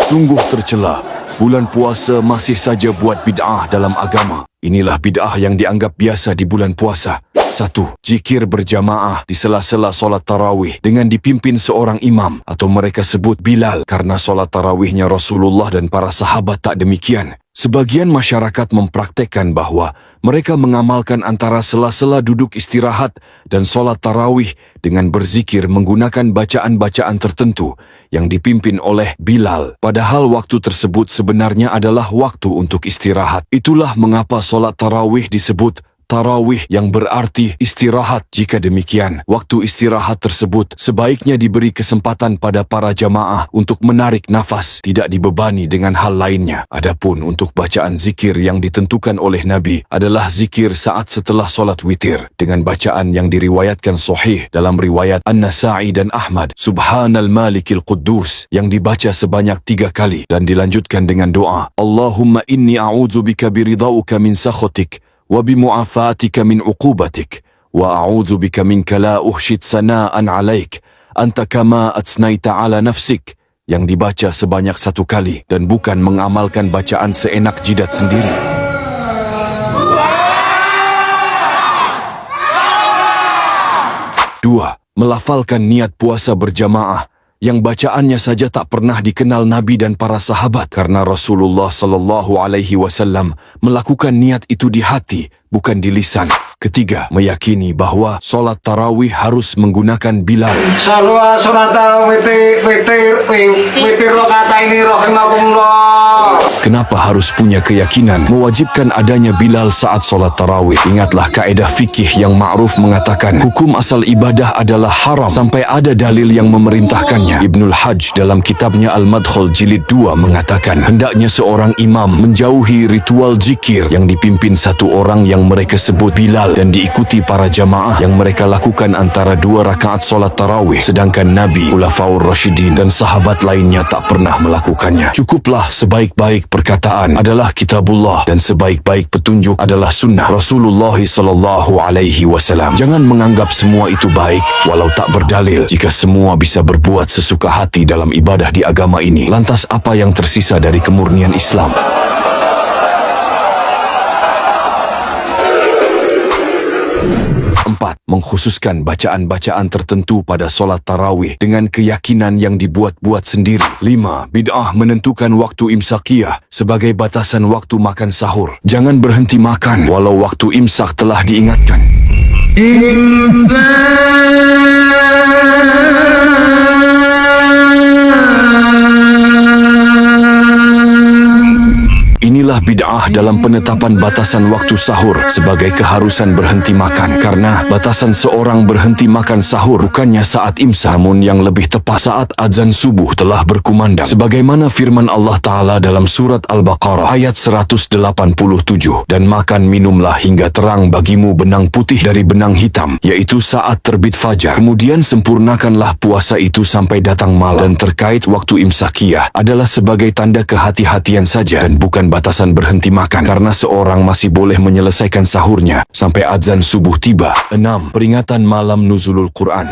Sungguh tercela, bulan puasa masih saja buat bid'ah dalam agama. Inilah bid'ah yang dianggap biasa di bulan puasa. 1. Zikir berjamaah di sela-sela solat tarawih dengan dipimpin seorang imam atau mereka sebut Bilal karena solat tarawihnya Rasulullah dan para sahabat tak demikian. Sebagian masyarakat mempraktekkan bahwa mereka mengamalkan antara sela-sela duduk istirahat dan solat tarawih dengan berzikir menggunakan bacaan-bacaan tertentu yang dipimpin oleh Bilal. Padahal waktu tersebut sebenarnya adalah waktu untuk istirahat. Itulah mengapa solat tarawih disebut tarawih yang berarti istirahat. Jika demikian, waktu istirahat tersebut sebaiknya diberi kesempatan pada para jamaah untuk menarik nafas, tidak dibebani dengan hal lainnya. Adapun untuk bacaan zikir yang ditentukan oleh Nabi adalah zikir saat setelah solat witir dengan bacaan yang diriwayatkan sahih dalam riwayat An-Nasa'i dan Ahmad, Subhanal Malikil Quddus, yang dibaca sebanyak 3 kali dan dilanjutkan dengan doa, Allahumma inni a'udzubika biridauka min sakhatik wa bimu'afatika min uqubatik wa a'udzu bika minka la uhshid sana'an 'alaik anta kama atsnaita 'ala nafsik, yang dibaca sebanyak 1 kali dan bukan mengamalkan bacaan seenak jidat sendiri. 2. Melafalkan niat puasa berjamaah yang bacaannya saja tak pernah dikenal Nabi dan para sahabat karena Rasulullah SAW melakukan niat itu di hati, bukan di lisan. 3. Meyakini bahwa solat tarawih harus menggunakan Bilal. Solat tarawih witir rakaat ini rahimakumullah. Kenapa harus punya keyakinan mewajibkan adanya Bilal saat solat tarawih? Ingatlah kaedah fikih yang ma'ruf mengatakan hukum asal ibadah adalah haram sampai ada dalil yang memerintahkannya. Ibnul Hajj dalam kitabnya Al-Madkhal jilid 2 mengatakan hendaknya seorang imam menjauhi ritual zikir yang dipimpin satu orang yang mereka sebut Bilal dan diikuti para jamaah yang mereka lakukan antara 2 rakaat solat tarawih, sedangkan Nabi, Khulafaur Rasyidin dan sahabat lainnya tak pernah melakukannya. Cukuplah sebaik-baik perkataan adalah kitabullah dan sebaik-baik petunjuk adalah sunnah Rasulullah SAW. Jangan menganggap semua itu baik walau tak berdalil. Jika semua bisa berbuat sesuka hati dalam ibadah di agama ini, lantas apa yang tersisa dari kemurnian Islam? 4. Mengkhususkan bacaan-bacaan tertentu pada solat tarawih dengan keyakinan yang dibuat-buat sendiri. 5. Bid'ah menentukan waktu imsakiyah sebagai batasan waktu makan sahur. Jangan berhenti makan walau waktu imsak telah diingatkan. Inilah bid'ah dalam penetapan batasan waktu sahur sebagai keharusan berhenti makan, karena batasan seorang berhenti makan sahur bukannya saat imsak, namun yang lebih tepat saat azan subuh telah berkumandang, sebagaimana firman Allah Ta'ala dalam surat Al-Baqarah ayat 187, dan makan minumlah hingga terang bagimu benang putih dari benang hitam, yaitu saat terbit fajar, kemudian sempurnakanlah puasa itu sampai datang malam. Dan terkait waktu imsakiyah adalah sebagai tanda kehati-hatian saja dan bukan batasan berhenti makan, karena seorang masih boleh menyelesaikan sahurnya sampai azan subuh tiba. 6. Peringatan malam nuzulul Quran.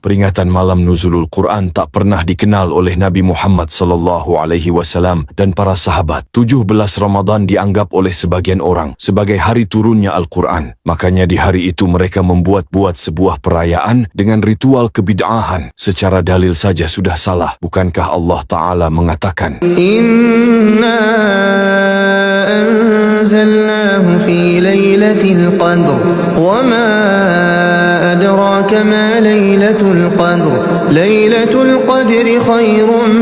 Peringatan malam nuzulul Quran tak pernah dikenal oleh Nabi Muhammad SAW dan para sahabat. 17 Ramadan dianggap oleh sebagian orang sebagai hari turunnya Al-Quran. Makanya di hari itu mereka membuat-buat sebuah perayaan dengan ritual kebid'ahan. Secara dalil saja sudah salah. Bukankah Allah Ta'ala mengatakan, Inna anzalnahu fi laylatil qadr wa ma adraka ma laylatul qadr laylatul qadri khairun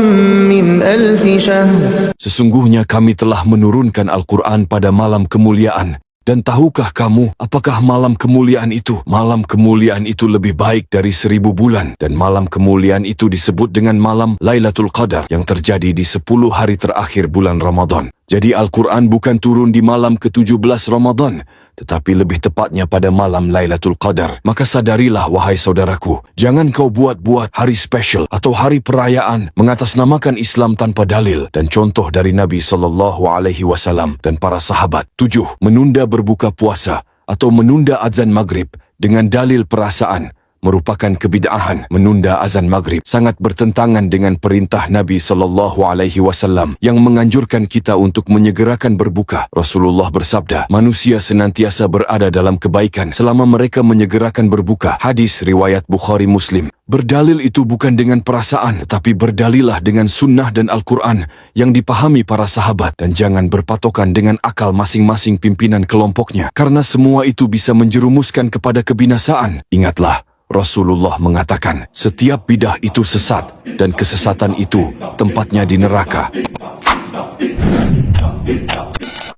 min alfi syahr. Sesungguhnya kami telah menurunkan Al-Quran pada malam kemuliaan. Dan tahukah kamu apakah malam kemuliaan itu? Malam kemuliaan itu lebih baik dari 1000 bulan. Dan malam kemuliaan itu disebut dengan malam Lailatul Qadar yang terjadi di 10 hari terakhir bulan Ramadan. Jadi Al-Quran bukan turun di malam ke-17 Ramadan, tetapi lebih tepatnya pada malam Lailatul Qadar. Maka sadarilah wahai saudaraku, jangan kau buat-buat hari spesial atau hari perayaan mengatasnamakan Islam tanpa dalil dan contoh dari Nabi SAW dan para sahabat. 7. Menunda berbuka puasa atau menunda azan maghrib dengan dalil perasaan, merupakan kebid'ahan. Menunda azan maghrib sangat bertentangan dengan perintah Nabi SAW yang menganjurkan kita untuk menyegerakan berbuka. Rasulullah bersabda, manusia senantiasa berada dalam kebaikan selama mereka menyegerakan berbuka. Hadis riwayat Bukhari Muslim. Berdalil itu bukan dengan perasaan, tetapi berdalilah dengan sunnah dan Al-Quran yang dipahami para sahabat, dan jangan berpatokan dengan akal masing-masing pimpinan kelompoknya, karena semua itu bisa menjerumuskan kepada kebinasaan. Ingatlah, Rasulullah mengatakan, setiap bidah itu sesat, dan kesesatan itu tempatnya di neraka.